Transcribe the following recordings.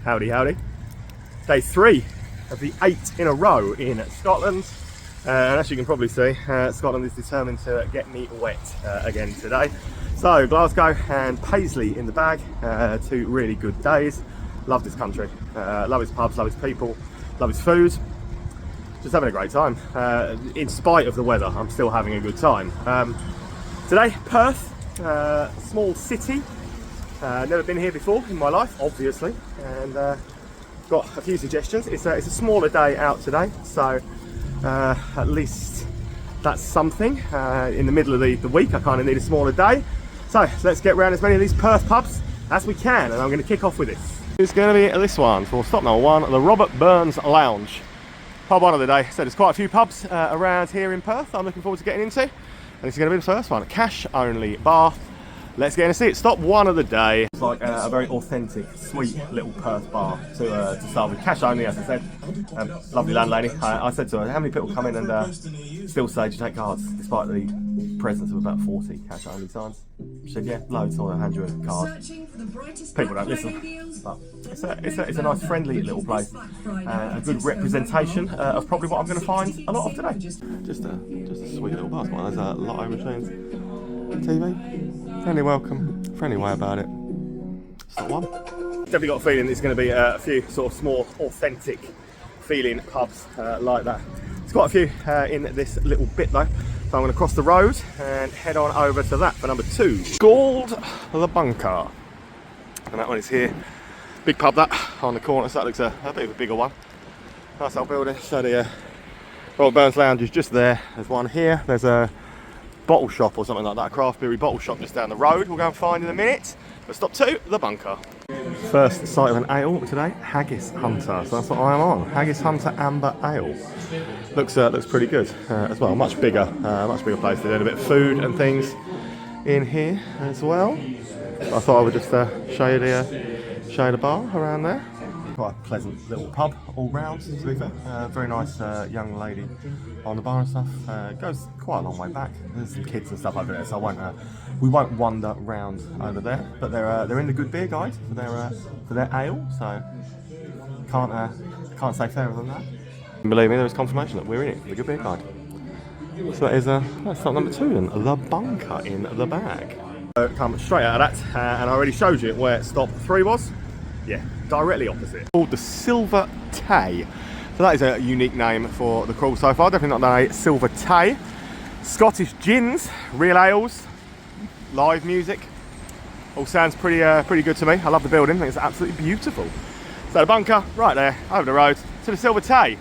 Howdy, howdy. Day 3 of the 8 in a row in Scotland. And as you can probably see, Scotland is determined to get me wet again today. So Glasgow and Paisley in the bag, 2 really good days. Love this country, love its pubs, love its people, love its food. Just having a great time. In spite of the weather, I'm still having a good time. Today, Perth, small city. Never been here before in my life, obviously, and got a few suggestions. It's a smaller day out today, so at least that's something. In the middle of the week, I kind of need a smaller day. So let's get around as many of these Perth pubs as we can, and I'm going to kick off with this. It's going to be this one for stop number 1, the Robert Burns Lounge. Pub 1 of the day. So there's quite a few pubs around here in Perth I'm looking forward to getting into, and this is going to be the first one. Cash only bar. Let's get in and see it. Stop 1 of the day. It's like a very authentic, sweet little Perth bar to start with. Cash only, as I said. Lovely landlady. I said to her, how many people come in and still say, do you take cards? Despite the presence of about 40 cash only signs. She said, yeah, loads, so I'll hand you a card. People don't listen. But it's a nice, friendly little place. A good representation of probably what I'm going to find a lot of today. Just a sweet little bar. There's lotto machines. TV. Friendly welcome, friendly way about it. Stop 1. Definitely got a feeling there's going to be a few sort of small, authentic feeling pubs like that. There's quite a few in this little bit though. So I'm going to cross the road and head on over to that for number 2. Auld the Bunker. And that one is here. Big pub that on the corner, so that looks a bit of a bigger one. Nice old building. So the Robert Burns Lounge is just there. There's one here. There's a bottle shop or something like that, a craft brewery bottle shop just down the road. We'll go and find in a minute. But stop 2, the Bunker. First sight of an ale today, Haggis Hunter. So that's what I am on. Haggis Hunter Amber Ale. Looks pretty good as well. Much bigger place. They're doing a bit of food and things in here as well. I thought I would just show you the bar around there. Quite a pleasant little pub all round, to be fair. Very nice young lady on the bar and stuff. Goes quite a long way back. There's some kids and stuff over there, so we won't wander round over there. But they're in the good beer guide for their ale, so can't say fairer than that. And believe me, there is confirmation that we're in it, the good beer guide. So that is that's stop number 2 then, the Bunker in the bag. Come straight out of that, and I already showed you where stop 3 was. Yeah, directly opposite. Called the Silvery Tay. So that is a unique name for the crawl so far. Definitely not done a Silvery Tay. Scottish gins, real ales, live music. All sounds pretty good to me. I love the building. I think it's absolutely beautiful. So the Bunker, right there, over the road to the Silvery Tay.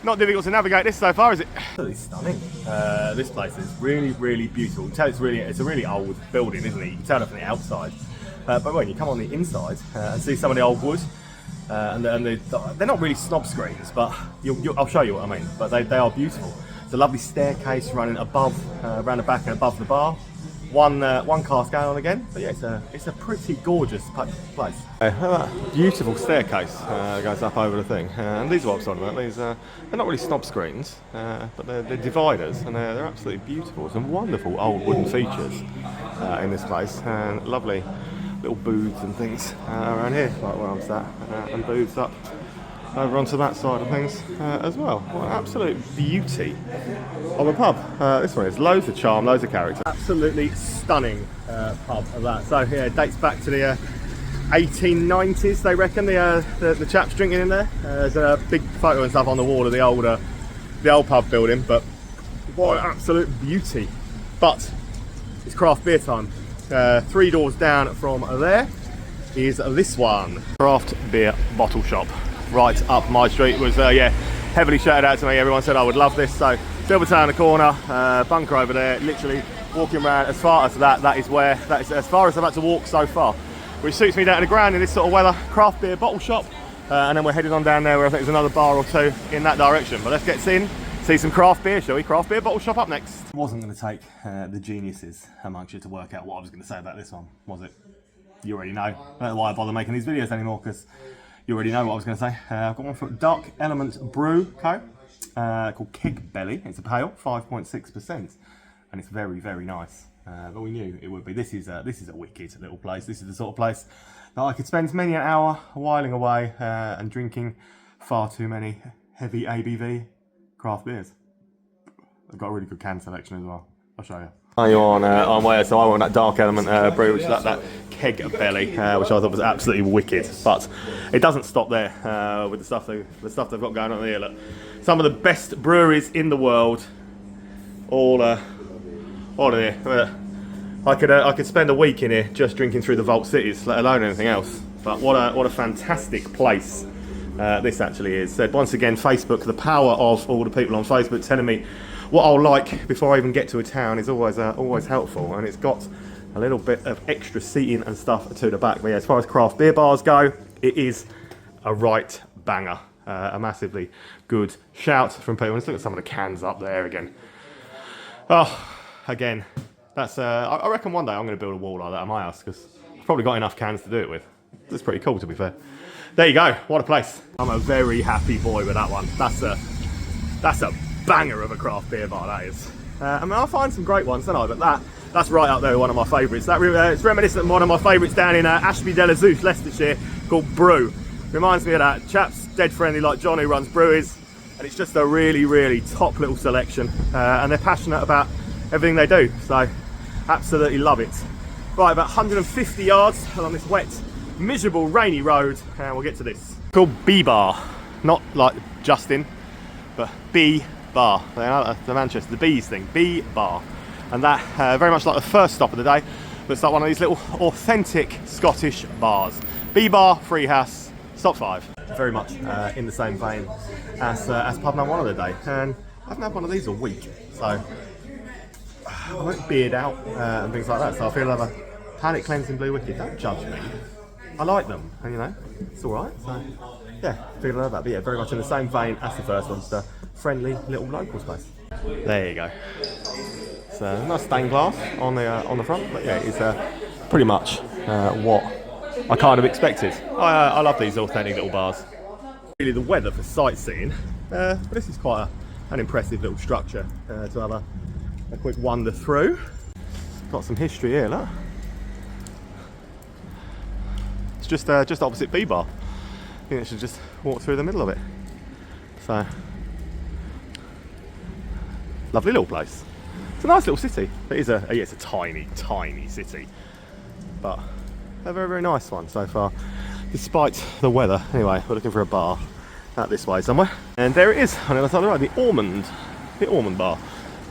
Not difficult to navigate this so far, is it? Absolutely stunning. This place is really, really beautiful. You can tell it's a really old building, isn't it? You can tell it from the outside. But when you come on the inside and see some of the old wood, and they're not really snob screens, but I'll show you what I mean. But they are beautiful. It's a lovely staircase running above, around the back and above the bar. One cask ale again, but yeah, it's a pretty gorgeous place. That beautiful staircase goes up over the thing, and these are what I'm talking about. These they're not really snob screens, but they're dividers, and they're absolutely beautiful. Some wonderful old wooden features in this place, and lovely little booths and things around here, like where I'm sat, and booths up over onto that side of things as well. What an absolute beauty of a pub. This one is loads of charm, loads of character. Absolutely stunning pub of that. So yeah, it dates back to the 1890s, they reckon, the chaps drinking in there. There's a big photo and stuff on the wall of the old pub building, but what an absolute beauty. But it's craft beer time. 3 doors down from there is this one. Craft beer bottle shop. Right up my street. It was heavily shouted out to me. Everyone said I would love this. So Silvery Tay on the corner, Bunker over there. Literally walking around as far as that is as far as I've had to walk so far, which suits me down to the ground in this sort of weather. Craft beer bottle shop, and then we're headed on down there where I think there's another bar or 2 in that direction. But let's get in, see some craft beer, shall we? Craft beer bottle shop up next. It wasn't going to take the geniuses amongst you to work out what I was going to say about this one, was it? You already know. I don't know why I bother making these videos anymore, because you already know what I was going to say. I've got one from Dark Element Brew Co. Called Keg Belly. It's a pale, 5.6%, and it's very, very nice. but we knew it would be. This is a wicked little place. This is the sort of place that I could spend many an hour whiling away and drinking far too many heavy ABV craft beers. I've got a really good can selection as well. I'll show you. Are you on where? So I want that Dark Element brew, which is that keg belly, which I thought was absolutely wicked. But it doesn't stop there with the stuff they've got going on here. Look, some of the best breweries in the world, all in here. I could spend a week in here just drinking through the Vault Cities, let alone anything else. But what a fantastic place this actually is. So once again, Facebook, the power of all the people on Facebook telling me what I'll like before I even get to a town is always helpful, and it's got a little bit of extra seating and stuff to the back. But yeah, as far as craft beer bars go, it is a right banger. A massively good shout from people. Let's look at some of the cans up there again. Oh, again, that's I reckon one day I'm going to build a wall like that at my house, because I've probably got enough cans to do it with. That's pretty cool, to be fair. There you go. What a place. I'm a very happy boy with that one. That's a banger of a craft beer bar, that is. I mean, I find some great ones, don't I? But that's right up there with one of my favourites. It's reminiscent of one of my favourites down in Ashby de la Zouch, Leicestershire, called Brew. Reminds me of that. Chap's dead friendly like John who runs breweries, and it's just a really, really top little selection. And they're passionate about everything they do, so absolutely love it. Right, about 150 yards along this wet, miserable, rainy road, and we'll get to this. It's called B-Bar, not like Justin, but B-Bar. The Manchester, the bees thing, B-Bar. And that, very much like the first stop of the day, but it's like one of these little authentic Scottish bars. B-Bar, Freehouse, stop 5. Very much in the same vein as pub number 1 of the day. And I haven't had one of these all week, so I won't beard out and things like that. So I feel I'll have a palate cleansing Blue Wicked. Don't judge me. I like them, and you know, it's alright. So yeah, feel like that. But yeah, very much in the same vein as the first one, just a friendly little local space. There you go. It's a nice stained glass on the front, but yeah, it's pretty much what I kind of expected. I love these authentic little bars. Really, the weather for sightseeing, but this is quite an impressive little structure to have a quick wander through. Got some history here, look. It's just opposite B-Bar. I think I should just walk through the middle of it. So, lovely little place. It's a nice little city. It's a tiny, tiny city, but a very, very nice one so far, despite the weather. Anyway, we're looking for a bar out this way somewhere, and there it is on the other side of the road, the Ormond Bar.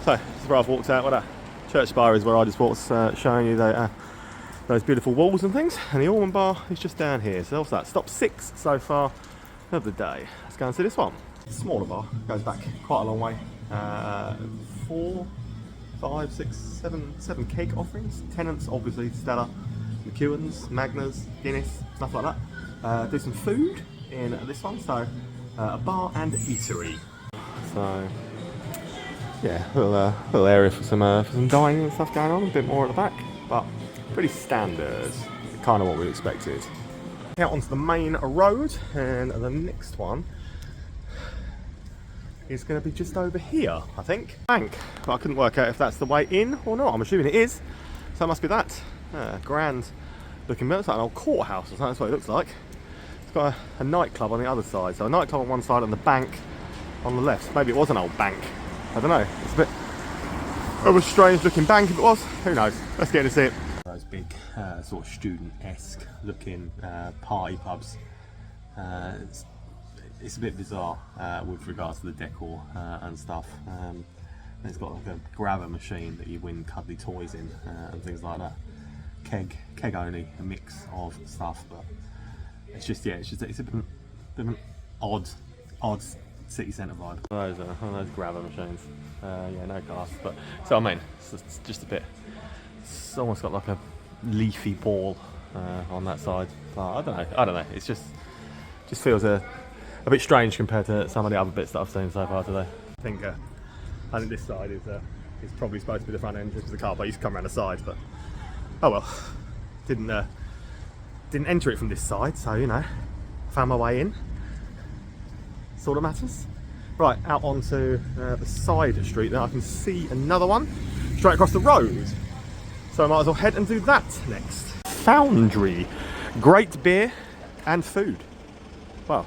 So this is where I've walked out. What a church bar is where I just walked, showing you those beautiful walls and things. And the Ormond Bar is just down here. So what's that? Stop 6 so far of the day. Let's go and see this one. Smaller bar, goes back quite a long way. 4, 5, 6, 7 keg offerings. Tenants, obviously, Stella, McEwen's, Magna's, Guinness, stuff like that. Do some food in this one, so a bar and eatery. So yeah, little area for some dining and stuff going on, a bit more at the back, but pretty standard, kind of what we expected. Out onto the main road, and the next one is going to be just over here, I think. Bank, but I couldn't work out if that's the way in or not. I'm assuming it is, so it must be that. Grand looking building. It's like an old courthouse or something, that's what it looks like. It's got a nightclub on the other side, so a nightclub on one side and the bank on the left. Maybe it was an old bank, I don't know. It's a bit of a strange looking bank if it was, who knows. Let's get to see it. Those big sort of student-esque looking party pubs. It's a bit bizarre with regards to the decor and stuff. It's got like a grabber machine that you win cuddly toys in and things like that. Keg only, a mix of stuff, but it's a bit of an odd city centre vibe. Those grabber machines. Yeah, no cast, but so I mean, it's just a bit. It's almost got like a leafy ball on that side. But I don't know. It's just feels a bit strange compared to some of the other bits that I've seen so far today. I think this side is probably supposed to be the front entrance of the car, but I used to come around the side, but oh well. Didn't enter it from this side, so you know, found my way in. Sort of matters. Right, out onto the side street there, I can see another one straight across the road. So I might as well head and do that next. Foundry. Great beer and food. Well,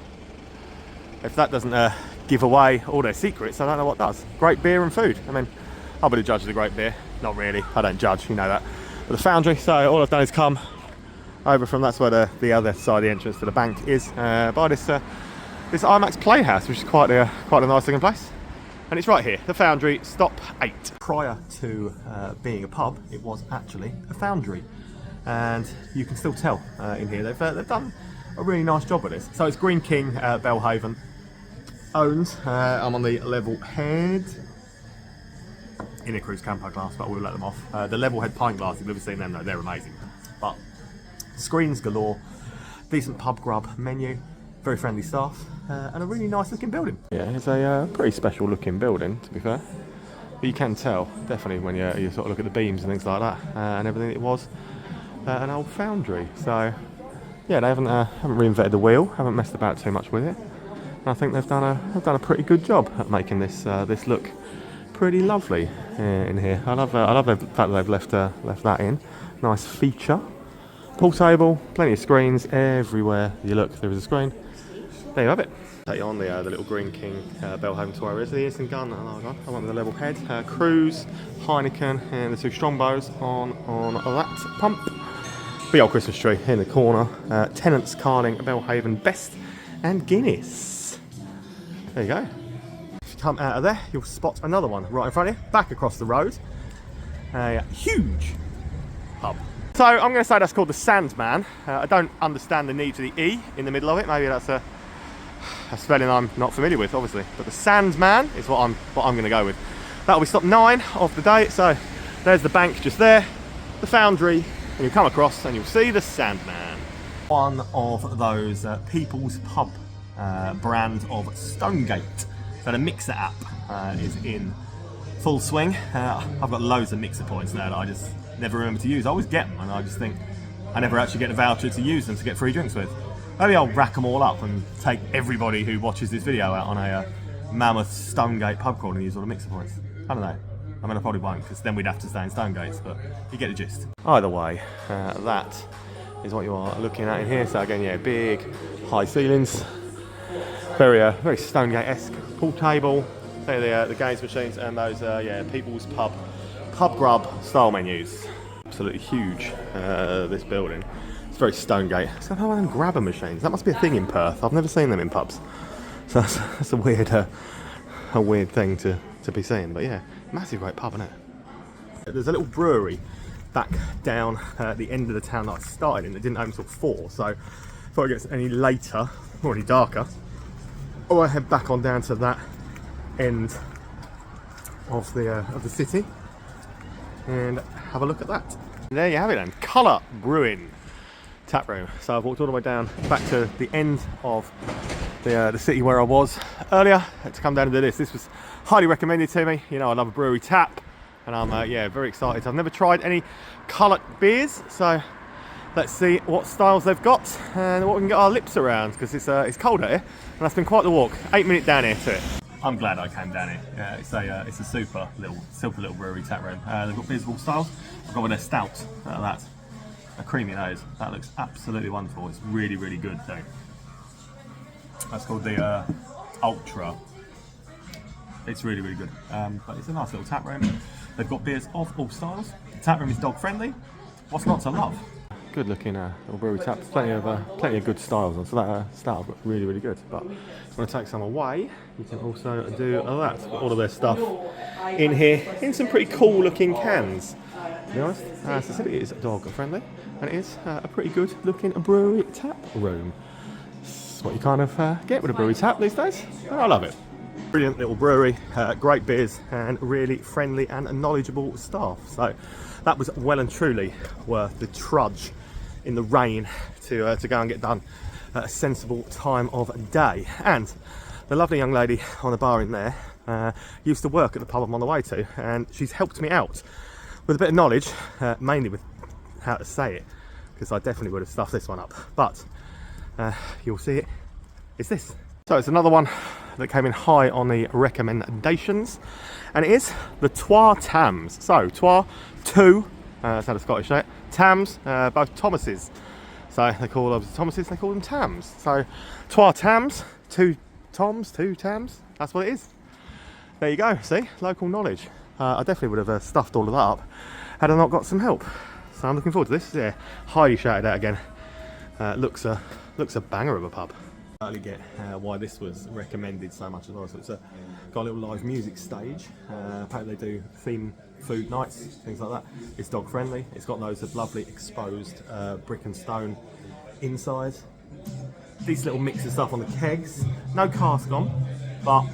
if that doesn't give away all their secrets, I don't know what does. Great beer and food. I mean, I'll be the judge of the great beer. Not really, I don't judge, you know that. But the Foundry, so all I've done is come over from, that's where the other side of the entrance to the bank is, by this IMAX Playhouse, which is quite a nice looking place. And it's right here, the Foundry, stop 8. Prior to being a pub, it was actually a foundry. And you can still tell in here, they've done a really nice job with this. So it's Green King, Belhaven, owned. I'm on the level head. In a cruise camper glass, but we'll let them off. The level head pint glass, if you've ever seen them, though, they're amazing. But screens galore, decent pub grub menu, very friendly staff, and a really nice looking building. Yeah, it's a pretty special looking building, to be fair. But you can tell, definitely, when you sort of look at the beams and things like that, and everything, it was an old foundry. So, yeah, they haven't reinvented the wheel, haven't messed about too much with it. And I think they've done a pretty good job at making this look pretty lovely in here. I love the fact that they've left that in. Nice feature. Pool table, plenty of screens everywhere you look. There is a screen. There you have it. Take you on the little Green King Belhaven Twa Tams. The instant gun. Oh god, I went with the level head. Cruise, Heineken, and the 2 Strongbows on that pump. Big old Christmas tree in the corner. Tenants Carling, Belhaven Best, and Guinness. There you go. Come out of there, you'll spot another one right in front of you, back across the road. A huge pub. So I'm going to say that's called the Sandeman. I don't understand the need for the E in the middle of it. Maybe that's a spelling I'm not familiar with, obviously. But the Sandeman is what I'm going to go with. That'll be stop 9 of the day. So there's the bank just there, the Foundry, and you'll come across and you'll see the Sandeman. One of those People's Pub brand of Stonegate. So the Mixer app is in full swing. I've got loads of Mixer points now that I just never remember to use. I always get them and I just think I never actually get a voucher to use them to get free drinks with. Maybe I'll rack them all up and take everybody who watches this video out on a mammoth Stonegate pub crawl and use all the Mixer points. I don't know. I mean, I probably won't because then we'd have to stay in Stonegates, but you get the gist. Either way, that is what you are looking at in here. So again, yeah, big, high ceilings. Very Stonegate-esque pool table. The games machines and those People's Pub grub style menus. Absolutely huge. This building. It's very Stonegate. It's got one of them grabber machines. That must be a thing in Perth. I've never seen them in pubs. So that's a weird thing to be seeing. But yeah, massive great pub, isn't it? There's a little brewery back down at the end of the town that I started in. It didn't open until 4, so before it gets any later or any darker, I'll head back on down to that end of the city and have a look at that. And there you have it then, Cullach Brewing tap room. So I've walked all the way down back to the end of the city where I was earlier to come down and do this. This was highly recommended to me. You know, I love a brewery tap, and I'm very excited. I've never tried any Cullach beers, so let's see what styles they've got and what we can get our lips around, because it's cold out here and that's been quite the walk. 8-minute down here to it. I'm glad I came down here. It's a super little brewery tap room. They've got beers of all styles. I've got with their stout. That a creamy nose. That looks absolutely wonderful. It's really good too. That's called the Ultra. It's really good. But it's a nice little tap room. They've got beers of all styles. The tap room is dog friendly. What's not to love? Good looking little brewery tap. Plenty of good styles on. So that stout looks really good. But if you want to take some away, you can also do that. All of their stuff in here in some pretty cool looking cans. To be honest, so it is dog friendly, and it is a pretty good looking brewery tap room. It's what you kind of get with a brewery tap these days. I love it. Brilliant little brewery, great beers, and really friendly and knowledgeable staff. So that was well and truly worth the trudge in the rain to go and get done at a sensible time of day. And the lovely young lady on the bar in there used to work at the pub I'm on the way to, and she's helped me out with a bit of knowledge, mainly with how to say it, because I definitely would have stuffed this one up. But you'll see it. It's this. So it's another one that came in high on the recommendations, and it is the Twa Tams. So Twa, 2, It's had a Scottish name. Tams, both Thomases. So they call them Thomases, they call them Tams. So Twa Tams, two Toms, two Tams, that's what it is. There you go, see, local knowledge. I definitely would have stuffed all of that up had I not got some help. So I'm looking forward to this. Yeah, highly shouted out again. Looks a banger of a pub. I totally get why this was recommended so much as well. So it's got a little live music stage. Apparently they do theme food nights, things like that. It's dog friendly. It's got loads of lovely exposed brick and stone inside. These little mix of stuff on the kegs. No cask on, but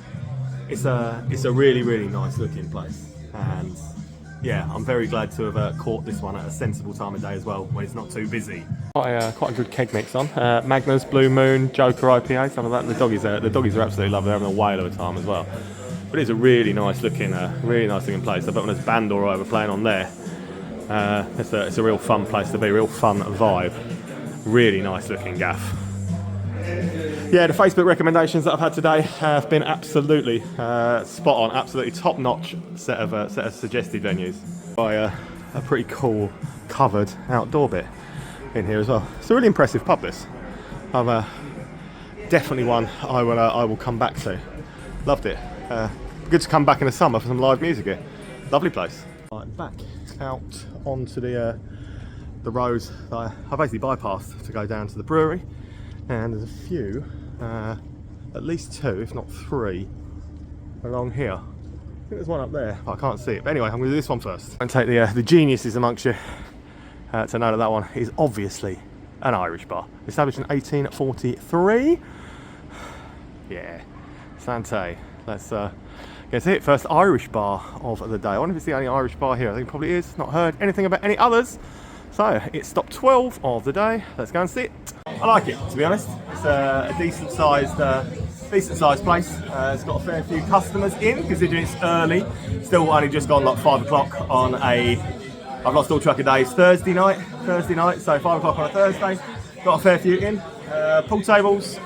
it's a really nice looking place. And yeah, I'm very glad to have caught this one at a sensible time of day as well, when it's not too busy. Quite a good keg mix on. Magnus, Blue Moon, Joker IPA, some of that. The doggies are absolutely lovely. They're having a whale of a time as well. But it's a really nice looking place. I bet when there's band or over playing on there, it's a real fun place to be. Real fun vibe. Really nice looking gaff. Yeah, the Facebook recommendations that I've had today have been absolutely spot on, absolutely top notch set of suggested venues. By a pretty cool covered outdoor bit in here as well. It's a really impressive pub, this. Definitely one I will come back to. Loved it. Good to come back in the summer for some live music here. Lovely place. Right, back out onto the road that I basically bypassed to go down to the brewery. And there's a few, at least two, if not three, along here. I think there's one up there, but I can't see it. But anyway, I'm going to do this one first. And take the geniuses amongst you to know that one is obviously an Irish bar. Established in 1843. Yeah, Sante. Let's get to it. First Irish bar of the day. I wonder if it's the only Irish bar here. I think it probably is. Not heard anything about any others. So it's stop 12 of the day. Let's go and see it. I like it, to be honest. It's a decent sized place. It's got a fair few customers in, considering it's early. Still only just gone like 5 o'clock on I've lost all track of days, Thursday night, so 5 o'clock on a Thursday. Got a fair few in. Pool tables,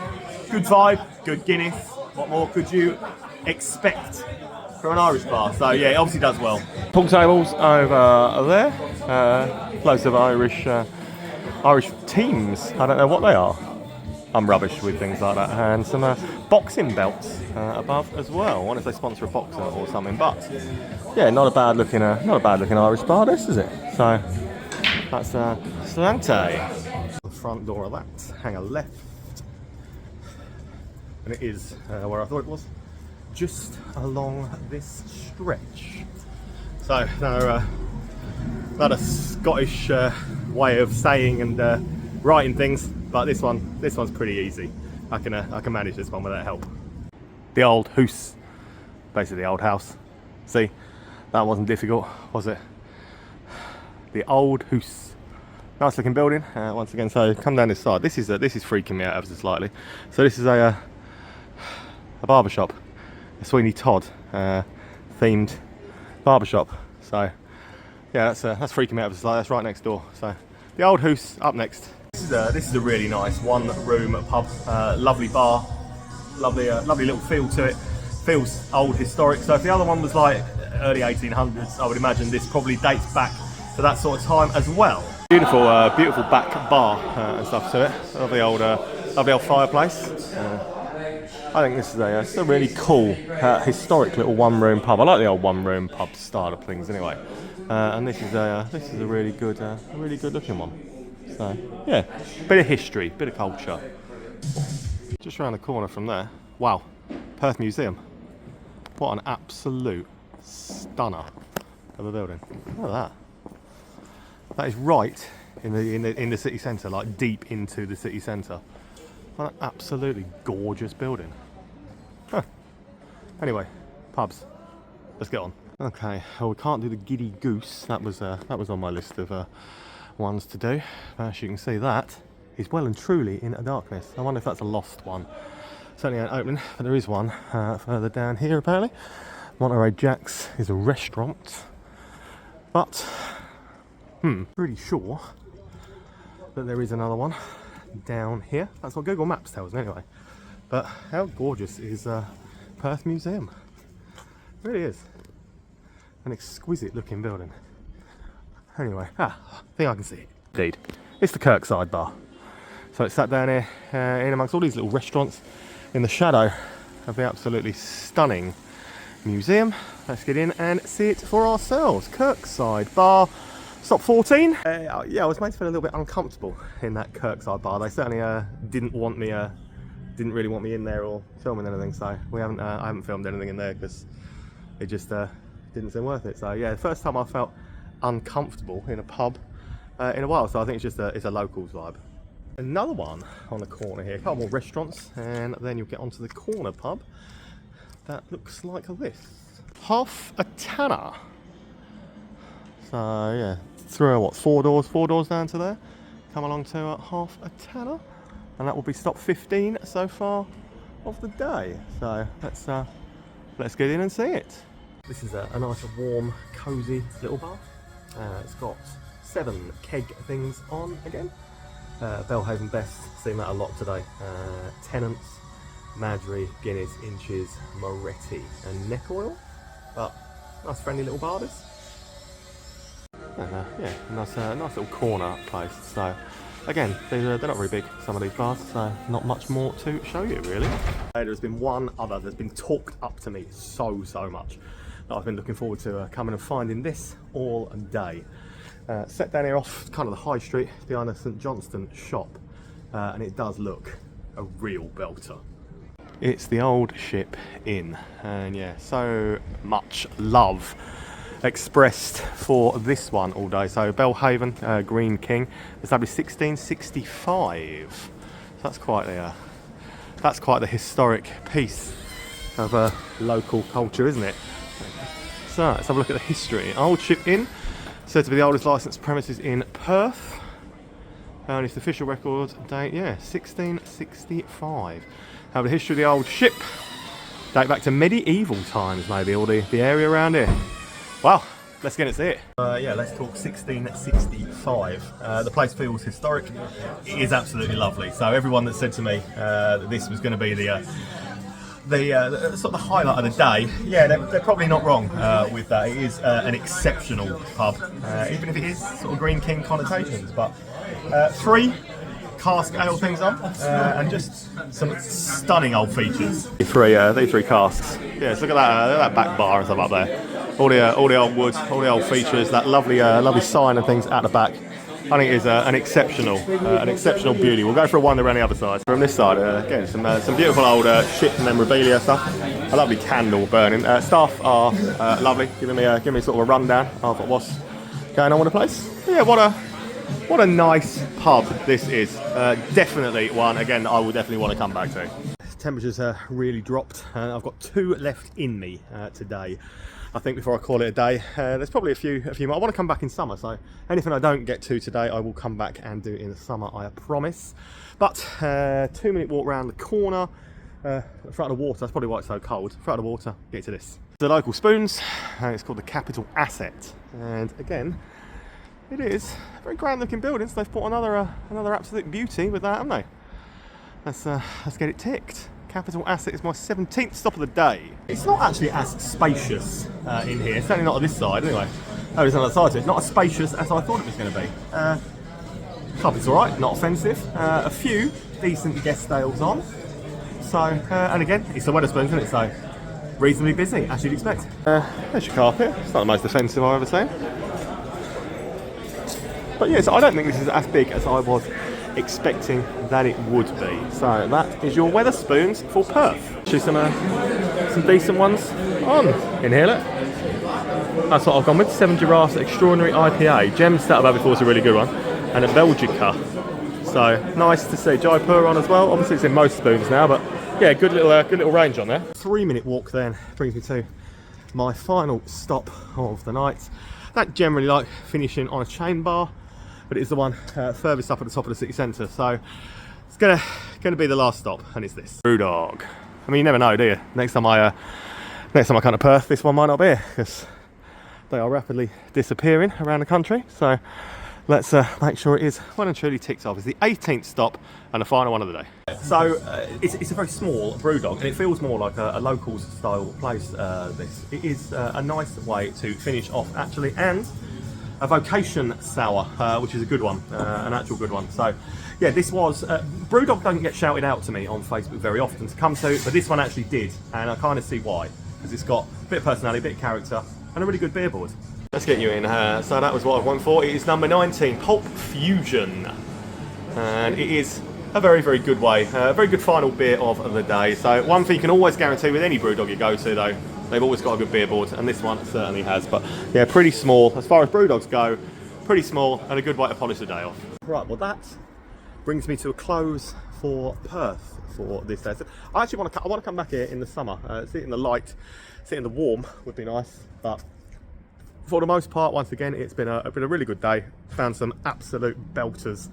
good vibe, good Guinness. What more could you expect from an Irish bar? So yeah, it obviously does well. Pool tables over there. Loads of Irish teams. I don't know what they are. I'm rubbish with things like that. And some boxing belts above as well. I wonder if they sponsor a boxer or something. But yeah, not a bad looking Irish bar, this is it. So that's Slante. The front door of that. Hang a left, and it is where I thought it was. Just along this stretch. So not a Scottish way of saying and writing things, but this one's pretty easy. I can manage this one without help. The old Hoose, basically the old house. See, that wasn't difficult, was it? The old Hoose, nice looking building. Once again, so come down this side. This is freaking me out ever so slightly. So this is a barber shop, a Sweeney Todd themed barber shop. So yeah, that's freaking me out ever so slightly. That's right next door. So the old Hoose up next. This is a really nice one-room pub, lovely bar, lovely little feel to it. Feels old, historic. So if the other one was like early 1800s, I would imagine this probably dates back to that sort of time as well. Beautiful back bar and stuff to it. Lovely old fireplace. I think this is a really cool, historic little one-room pub. I like the old one-room pub style of things anyway. And this is a really good looking one. So yeah, bit of history, bit of culture. Just around the corner from there, wow, Perth Museum. What an absolute stunner of a building. Look at that. That is right in the city centre, like deep into the city centre. What an absolutely gorgeous building. Huh. Anyway, pubs. Let's get on. Okay, well, we can't do the Giddy Goose. That was on my list of ones to do. As you can see, that is well and truly in a darkness. I wonder if that's a lost one. Certainly ain't open, but there is one further down here apparently. Monterey Jack's is a restaurant, but pretty sure that there is another one down here. That's what Google Maps tells me anyway. But how gorgeous is Perth Museum? It really is. An exquisite looking building. Anyway, I think I can see it. Indeed, it's the Kirkside bar. So it's sat down here in amongst all these little restaurants in the shadow of the absolutely stunning museum. Let's get in and see it for ourselves. Kirkside bar, stop 14. Yeah, I was made to feel a little bit uncomfortable in that Kirkside bar. They certainly didn't really want me in there or filming anything. So I haven't filmed anything in there because it just didn't seem worth it. So yeah, the first time I felt uncomfortable in a pub in a while. So I think it's a locals vibe. Another one on the corner here. A couple more restaurants, and then you'll get onto the corner pub. That looks like this. Half a tanner. So yeah, through four doors down to there. Come along to half a tanner, and that will be stop 15 so far of the day. So let's get in and see it. This is a nice, warm, cosy little bar. It's got 7 keg things on again. Belhaven Best, seen that a lot today. Tennant's, Madry, Guinness, Inches, Moretti and Neck Oil. But nice friendly little bar this. And yeah, nice little corner place. So again, they're not very big, some of these bars, so not much more to show you really. There's been one other that's been talked up to me so much that I've been looking forward to coming and finding this all day. Set down here off kind of the high street behind the St Johnston shop, and it does look a real belter. It's the Old Ship Inn, and yeah, so much love expressed for this one all day. So Belhaven, Green King, established 1665. So that's quite the historic piece of local culture, isn't it? So let's have a look at the history. Old Ship Inn, said to be the oldest licensed premises in Perth. And its official record date, yeah, 1665. Now the history of the old ship date back to medieval times, maybe, or the area around here. Wow, let's get to see it. Yeah, let's talk 1665. The place feels historic. It is absolutely lovely. So everyone that said to me that this was going to be the sort of the highlight of the day, yeah, they're probably not wrong with that. It is an exceptional pub, even if it is sort of Green King connotations. But 3 cask ale things on, and just some stunning old features. These 3 casks. Yeah, so look at that back bar and stuff up there. All the old wood, all the old features, that lovely sign and things at the back. I think it is an exceptional beauty. We'll go for a wander around the other side. From this side, again, some beautiful old ship memorabilia stuff. A lovely candle burning. Staff are lovely, giving me sort of a rundown of what's going on with the place. But yeah, what a nice pub this is. Definitely one, again, I will definitely want to come back to. Temperatures really dropped. I've got 2 left in me today. I think before I call it a day. There's probably a few more. I want to come back in summer, so anything I don't get to today, I will come back and do in the summer, I promise. But 2-minute walk around the corner, front of the water. That's probably why it's so cold. Front of the water, get to this. The local spoons, and it's called the Capital Asset. And again, it is a very grand looking building. So they've put another absolute beauty with that, haven't they? Let's get it ticked. Capital Asset is my 17th stop of the day. It's not actually as spacious in here, certainly not on this side anyway. Oh, it's on the other side, so it's not as spacious as I thought it was going to be. Carpet's alright, not offensive. A few decent guest ales on. So, and again, it's the Wetherspoons, isn't it? So, reasonably busy, as you'd expect. There's your carpet. It's not the most offensive I've ever seen. But yes, I don't think this is as big as I was expecting that it would be. So that is your Wetherspoons for Perth. Actually some decent ones on in here, look. That's what I've gone with. 7 Giraffes Extraordinary IPA. Gem's that I've had before is a really good one. And a Belgica. So nice to see Jaipur on as well. Obviously it's in most spoons now, but yeah, good little range on there. 3-minute walk then brings me to my final stop of the night. That generally like finishing on a chain bar, but it is the one furthest up at the top of the city centre, so it's gonna be the last stop, and it's this BrewDog. I mean, you never know, do you? Next time I come to Perth, this one might not be here because they are rapidly disappearing around the country. So let's make sure it is well and truly ticked off. It's the 18th stop and the final one of the day. So it's a very small BrewDog, and it feels more like a locals style place. It is a nice way to finish off actually, and a Vocation Sour, which is a good one, an actual good one. So yeah, this was, BrewDog doesn't get shouted out to me on Facebook very often to come to, but this one actually did, and I kind of see why, because it's got a bit of personality, a bit of character, and a really good beer board. Let's get you in. So that was what I went for. It is number 19, Pulp Fusion, and it is a very, very good way, a very good final beer of the day. So one thing you can always guarantee with any BrewDog you go to though, they've always got a good beer board, and this one certainly has. But yeah, pretty small as far as BrewDogs go, pretty small, and a good way to polish the day off. Right, well that brings me to a close for Perth for this day. So I actually want to come back here in the summer, sit in the light, sit in the warm would be nice, but for the most part, once again, it's been a really good day. Found some absolute belters,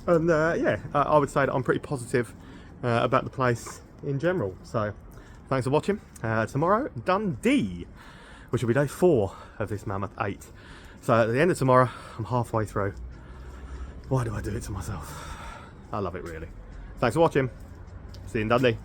and yeah, I would say that I'm pretty positive about the place in general. So thanks for watching. Tomorrow, Dundee, which will be day 4 of this mammoth 8. So at the end of tomorrow, I'm halfway through. Why do I do it to myself? I love it really. Thanks for watching. See you in Dundee.